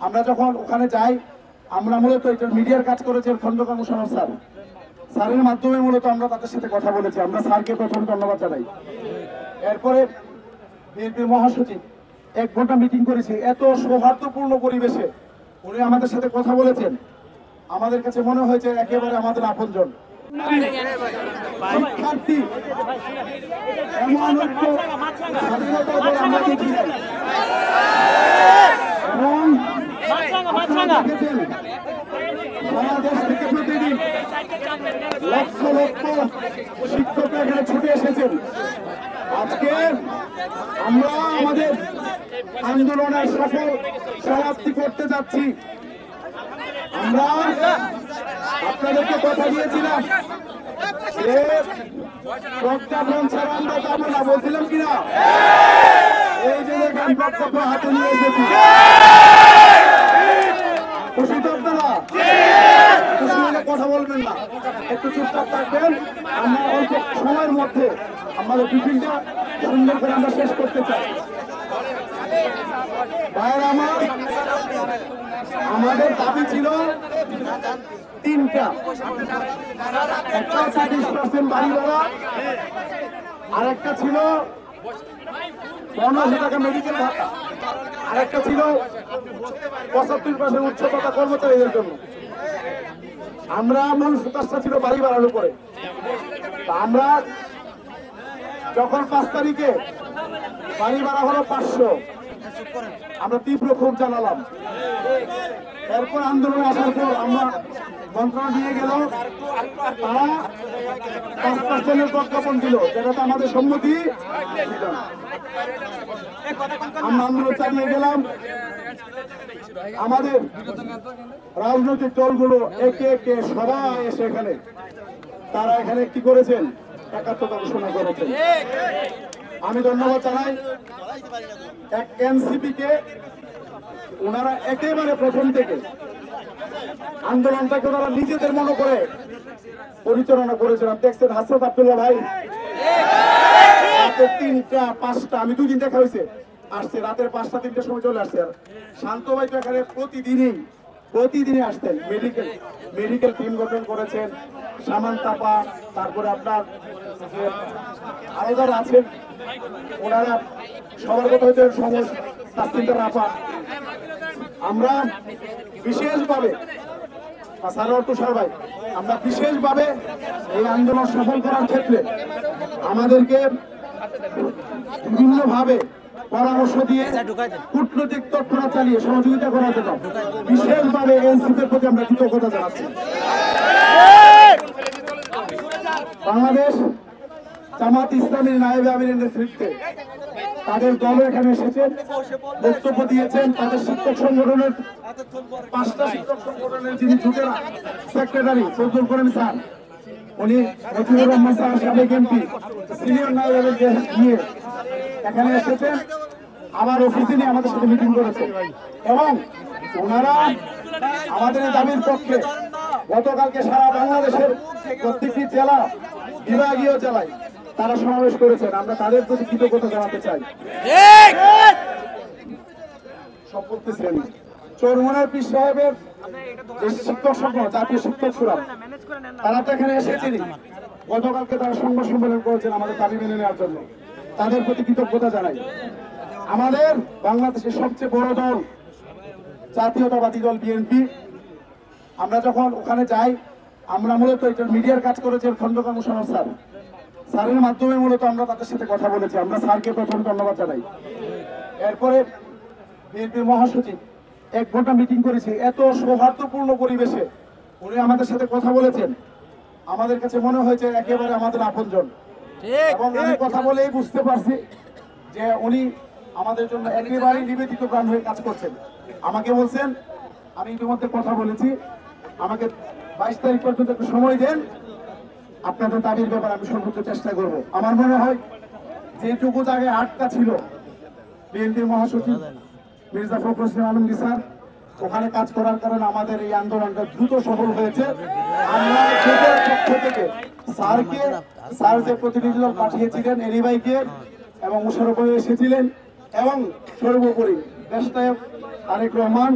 আমরা যখন ওখানে যাই, আমরা মূলত এটা মিডিয়ার কাজ করেছেন খন্দকার মোশাররফ স্যার, স্যারের মাধ্যমে মূলত আমরা তাদের সাথে কথা বলেছি। আমরা স্যারকে প্রথমে ধন্যবাদ জানাই। এরপরে বিএনপির মহাসচিব 1 ঘন্টা মিটিং করেছি, এত সৌহার্দ্যপূর্ণ পরিবেশে উনি আমাদের সাথে কথা বলেছেন। আমাদের কাছে মনে হয়েছে একেবারে আমাদের আপনজন। শিক্ষার্থী এমন ঐক্য স্বাধীনতার পর আমরা দেখি নাই। এবং আপনারা দেখেছেন সারা দেশ থেকে প্রতিদিন লক্ষ লক্ষ শিক্ষক এখানে ছুটে এসেছেন। আজকে আমরা আমাদের আন্দোলনের সফল সমাপ্তি করতে যাচ্ছি। আমরা আপনাদেরকে কথা দিয়েছিলাম যে প্রজ্ঞাপন ছাড়া আমরা যাবো না, বলছিলাম কিনা? এই যে দেখেন প্রজ্ঞাপন হাতে নিয়ে এসেছি। খুশি তো আপনারা? খুশি হলে কথা বলবেন না, একটু চুপচাপ থাকবেন। আমরা অল্প সময়ের মধ্যে আমাদের ব্রিফিংটা সুন্দর করে আমরা শেষ করতে চাই। ভাইয়েরা আমার, আমাদের দাবি ছিল 3টা। একটা 40% বাড়ি ভাড়া, আর একটা ছিল 15,000 টাকা মেডিকেল ভাতা, আর একটা ছিল 75% উচ্চততা কর্মচারীদের জন্য। আমরা মূল ফোকাসটা ছিল বাড়ি বাড়ানোর উপরে। আমরা যখন 5 তারিখে বাড়ি ভাড়া হলো 500, আমরা তীব্র ক্ষোভ জানালাম। এরপর আন্দোলনে আসার পর আমরা মন্ত্রণা দিয়ে গেল, তারা 5% প্রজ্ঞাপন দিল, যেটাতে আমাদের সম্মতি ছিল না। আমরা আন্দোলন চালিয়ে গেলাম। আমাদের রাজনৈতিক দলগুলো একে একে সবাই এসে এখানে তারা এখানে কি করেছেন, একাত্মতা ঘোষণা করেছেন। আমি ধন্যবাদ জানাই এনসিপি কে। ওনারা একেবারে প্রথম থেকে আন্দোলনটাকে ওনারা নিজেদের মনে করে পরিচালনা করেছিলাম। দেখছেন হাসরাত আব্দুল্লাহ ভাই রাতের 3টা 5টা, আমি 2 দিন দেখা হয়েছে, আসছে রাতের 5টা 3টার সময় চলে আসছে। আর শান্ত ভাই তো এখানে প্রতিদিনই আসতেন। মেডিকেল টিম গঠন করেছেন, সামান তাপা, তারপরে আপনার আরো যারা আছেন ওনারা সবার কথা হচ্ছে সমস্ত রাফা। আমরা বিশেষভাবে আমরা বিশেষভাবে এই আন্দোলন সফল করার ক্ষেত্রে আমাদেরকে বিভিন্নভাবে পরামর্শ দিয়ে কূটনৈতিক তৎপরতা চালিয়ে সহযোগিতা করার জন্য বিশেষভাবে এনসিপির প্রতি আমরা কৃতজ্ঞতা জানাচ্ছি। বাংলাদেশ জামাত ইসলামীর নায়েবে আমিরের নেতৃত্বে তাদের দল এখানে এসেছেন, বক্তব্য দিয়েছেন। তাদের শিক্ষক সংগঠনের 5টা শিক্ষক সংগঠনের যিনি জুটেরা সেক্রেটারি ফজলুল করিম স্যার, উনি মজিবুর রহমান স্যার সাবেক এমপি সিনিয়র নায়েবে নিয়ে এখানে এসেছেন। আমার অফিসে নিয়ে আমাদের সাথে মিটিং করেছেন এবং ওনারা আমাদের দাবির পক্ষে গতকালকে সারা বাংলাদেশের প্রত্যেকটি জেলা বিভাগীয় জেলায় তারা সমাবেশ করেছেন। আমরা তাদের প্রতি কৃতজ্ঞতা জানাতে চাই। সম্পত্তি শ্রেণী চরমোনার পীর সাহেবের যে শিক্ষক সংগঠন জাতীয় শিক্ষক ফোরাম, তারা তো এখানে এসেছেন। গতকালকে তারা সংবাদ সম্মেলন করেছেন আমাদের দাবি মেনে নেওয়ার জন্য। তাদের প্রতি কৃতজ্ঞতা জানাই। আমাদের বাংলাদেশের সবচেয়ে বড় দল জাতীয়তাবাদী দল বিএনপি, আমরা যখন ওখানে যাই, আমরা মূলত এটা মিডিয়ার কাজ করেছেন খন্দকার মোশাররফ স্যার, স্যারের মাধ্যমে মূলত আমরা তাদের সাথে কথা বলেছি। আমরা স্যারকে প্রথমে ধন্যবাদ জানাই। এরপরে বিএনপির মহাসচিব 1 ঘন্টা মিটিং করেছি, এত সৌহার্দ্যপূর্ণ পরিবেশে উনি আমাদের সাথে কথা বলেছেন। আমাদের কাছে মনে হয়েছে একেবারে আমাদের আপনজন। এবং আমি কথা বলেই বুঝতে পারছি যে উনি আমাদের জন্য একেবারে নিবেদিত প্রাণ হয়ে কাজ করছেন। আমাকে বলছেন, আমি ইতিমধ্যে কথা বলেছি, আমাকে 22 তারিখ পর্যন্ত একটু সময় দেন, আপনাদের দাবির ব্যাপারে আমি সর্বোচ্চ চেষ্টা করব। আমার মনে হয় যেটুকু জায়গায় আটকা ছিল বিএনপির মহাসচিব মির্জা ফখরুল ইসলাম আলমগীর স্যার, ওখানে কাজ করার কারণে আমাদের এই আন্দোলনটা দ্রুত সফল হয়েছে। আমরা পক্ষ থেকে স্যার যে প্রতিনিধি দল পাঠিয়েছিলেন এরি ভাইকে এবং মোশাররফ ভাই এসেছিলেন, এবং সর্বোপরি দেশনায়ক তারেক রহমান